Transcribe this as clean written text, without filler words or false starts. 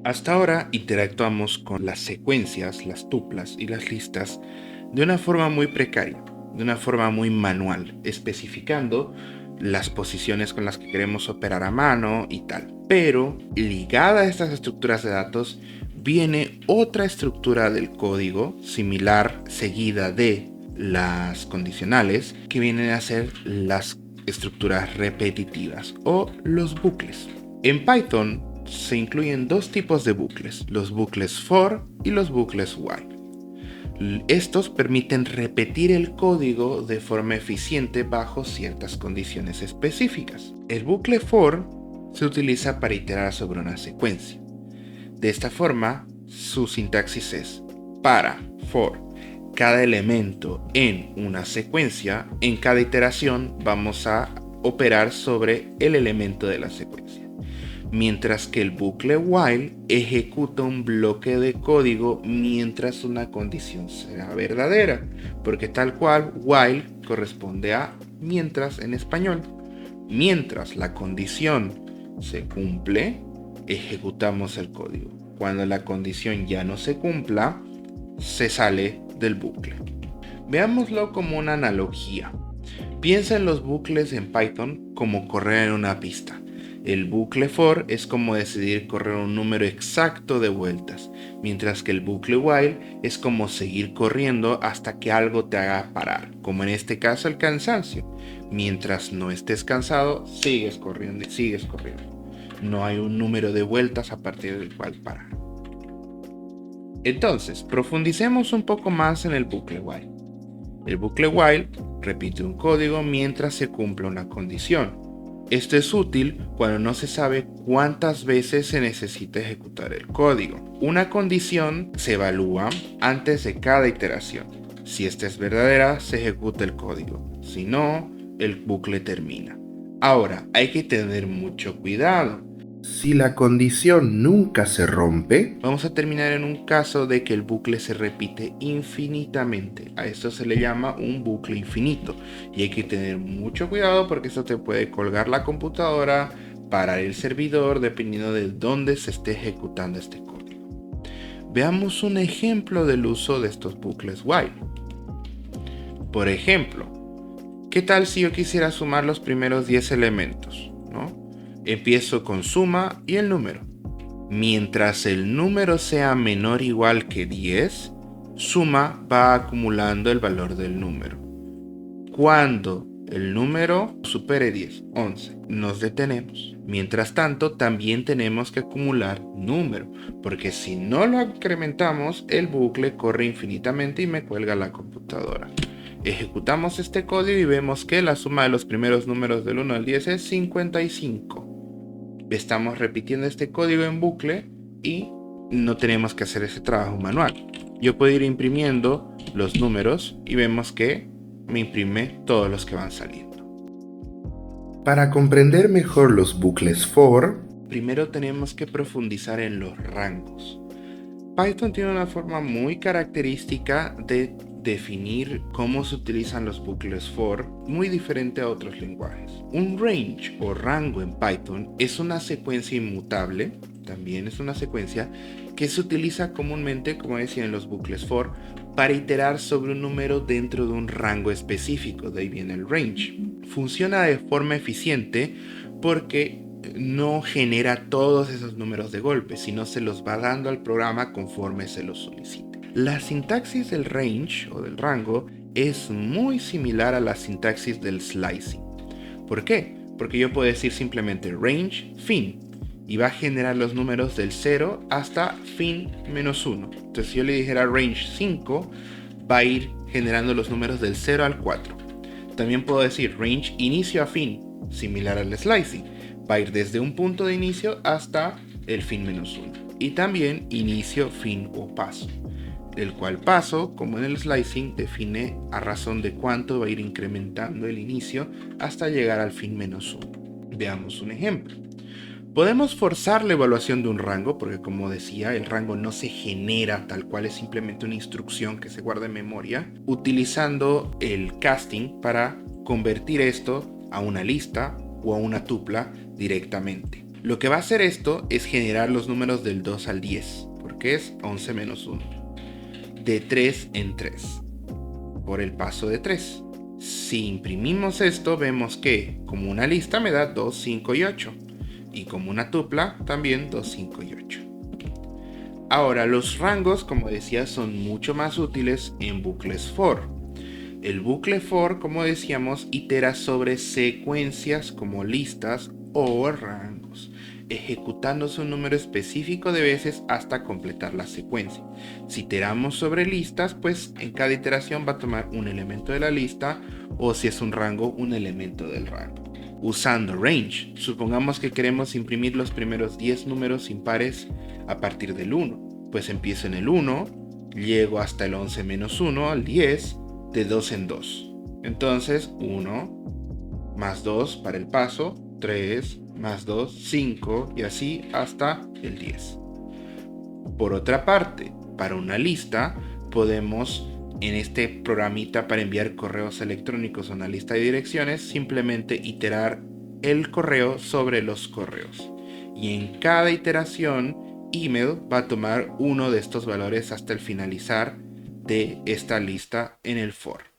Hasta ahora interactuamos con las secuencias, las tuplas y las listas de una forma muy precaria, de una forma muy manual, especificando las posiciones con las que queremos operar a mano y tal. Pero ligada a estas estructuras de datos viene otra estructura del código similar, seguida de las condicionales, que vienen a ser las estructuras repetitivas o los bucles. En Python se incluyen dos tipos de bucles, los bucles for y los bucles while. Estos permiten repetir el código de forma eficiente bajo ciertas condiciones específicas. El bucle for se utiliza para iterar sobre una secuencia. De esta forma, su sintaxis es: para for cada elemento en una secuencia, en cada iteración vamos a operar sobre el elemento de la secuencia. Mientras que el bucle while ejecuta un bloque de código mientras una condición sea verdadera, porque tal cual while corresponde a mientras en español. Mientras la condición se cumple, ejecutamos el código. Cuando la condición ya no se cumpla, se sale del bucle. Veámoslo como una analogía. Piensa en los bucles en Python como correr en una pista. El bucle for es como decidir correr un número exacto de vueltas, mientras que el bucle while es como seguir corriendo hasta que algo te haga parar, como en este caso el cansancio. Mientras no estés cansado, sigues corriendo y sigues corriendo. No hay un número de vueltas a partir del cual parar. Entonces, profundicemos un poco más en el bucle while. El bucle while repite un código mientras se cumple una condición. Esto es útil cuando no se sabe cuántas veces se necesita ejecutar el código. Una condición se evalúa antes de cada iteración. Si esta es verdadera, se ejecuta el código. Si no, el bucle termina. Ahora, hay que tener mucho cuidado. Si la condición nunca se rompe, vamos a terminar en un caso de que el bucle se repite infinitamente. A esto se le llama un bucle infinito. Y hay que tener mucho cuidado porque esto te puede colgar la computadora, parar el servidor, dependiendo de dónde se esté ejecutando este código. Veamos un ejemplo del uso de estos bucles while. Por ejemplo, ¿qué tal si yo quisiera sumar los primeros 10 elementos? ¿No? Empiezo con suma y el número. Mientras el número sea menor o igual que 10, suma va acumulando el valor del número. Cuando el número supere 10, 11, nos detenemos. Mientras tanto, también tenemos que acumular número, porque si no lo incrementamos, el bucle corre infinitamente y me cuelga la computadora. Ejecutamos este código y vemos que la suma de los primeros números del 1 al 10 es 55. Estamos repitiendo este código en bucle y no tenemos que hacer ese trabajo manual. Yo puedo ir imprimiendo los números y vemos que me imprime todos los que van saliendo. Para comprender mejor los bucles for, primero tenemos que profundizar en los rangos. Python tiene una forma muy característica de definir cómo se utilizan los bucles for, muy diferente a otros lenguajes. Un range o rango en Python es una secuencia inmutable, también es una secuencia que se utiliza comúnmente, como decía en los bucles for, para iterar sobre un número dentro de un rango específico, de ahí viene el range. Funciona de forma eficiente porque no genera todos esos números de golpe, sino se los va dando al programa conforme se los solicite. La sintaxis del range o del rango es muy similar a la sintaxis del slicing. ¿Por qué? Porque yo puedo decir simplemente range fin y va a generar los números del 0 hasta fin menos 1. Entonces si yo le dijera range 5, va a ir generando los números del 0 al 4. También puedo decir range inicio a fin, similar al slicing. Va a ir desde un punto de inicio hasta el fin menos 1. Y también inicio, fin o paso. El cual paso, como en el slicing, define a razón de cuánto va a ir incrementando el inicio hasta llegar al fin menos 1. Veamos un ejemplo. Podemos forzar la evaluación de un rango, porque como decía, el rango no se genera tal cual, es simplemente una instrucción que se guarda en memoria, utilizando el casting para convertir esto a una lista o a una tupla directamente. Lo que va a hacer esto es generar los números del 2 al 10, porque es 11 menos 1, de 3 en 3, por el paso de 3. Si imprimimos esto, vemos que como una lista me da 2, 5 y 8, y como una tupla también 2, 5 y 8. Ahora, los rangos, como decía, son mucho más útiles en bucles for. El bucle for, como decíamos, itera sobre secuencias como listas o rangos, ejecutándose un número específico de veces hasta completar la secuencia. Si iteramos sobre listas, pues en cada iteración va a tomar un elemento de la lista, o si es un rango, un elemento del rango. Usando range, supongamos que queremos imprimir los primeros 10 números impares a partir del 1, pues empiezo en el 1, llego hasta el 11 menos 1, al 10, de 2 en 2. Entonces 1 más 2 para el paso, 3 más 2, 5 y así hasta el 10. Por otra parte, para una lista podemos, en este programita para enviar correos electrónicos a una lista de direcciones, simplemente iterar el correo sobre los correos. Y en cada iteración, email va a tomar uno de estos valores hasta el finalizar de esta lista en el for.